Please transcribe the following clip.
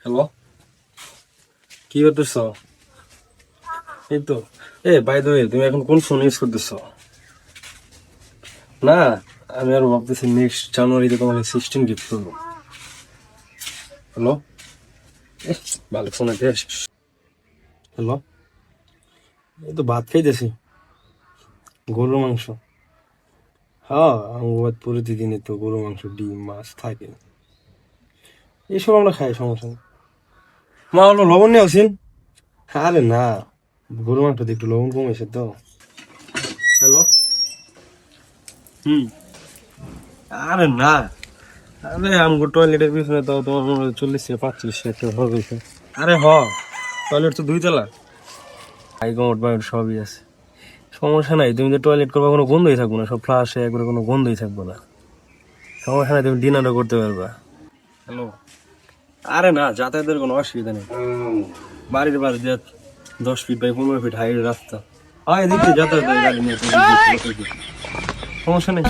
Hello, কি করতেছ? এই তো। বাই দ্য ওয়ে, তুমি এখন কোন ফোন ইউজ করতেছ? না, আমি আর ভাবতেছি নেক্সট জানুয়ারিতে তোমাকে 16 গিফট করবো। হ্যালো, ভালো ফোন আছে। হ্যালো, এই তো ভাত খাইতেছি, গরুর মাংস। হ্যাঁ, আমার প্রতিদিনই তো গরুর মাংস, ডিম, মাছ থাকে, এইসব আমরা খাই, সমস্যা নেই। মা হলো লবণ নিয়ে আসিন। আরে না, গরুর মাংসতে একটু লবণ কমেছে তো। হ্যালো। হুম। আরে না, আরে আমগো টয়লেটের পিছনে তো তোমার মনে হয় 40 থেকে 45 একটা ঘর রয়েছে। আরে টয়লেট তো 2 তলা, হাই কমোড বায়োড সবই আছে। সমস্যা নাই, তুমি যে টয়লেট করবা কোনো গন্ধই থাকবো না, সব ফ্লাশে একবারে কোনো গন্ধই থাকবো না। সমস্যা নাই, তুমি ডিনারও করতে পারবা। হ্যালো। আরে না, যাতায়াতের কোনো অসুবিধা নেই। বাড়ির বাড়ি যে 10 ফিট বাই 15 ফিট হাইট রাস্তা। হয় এদিক দিয়ে যাতায়াত হয় গাড়ি নিয়ে, সমস্যা নেই।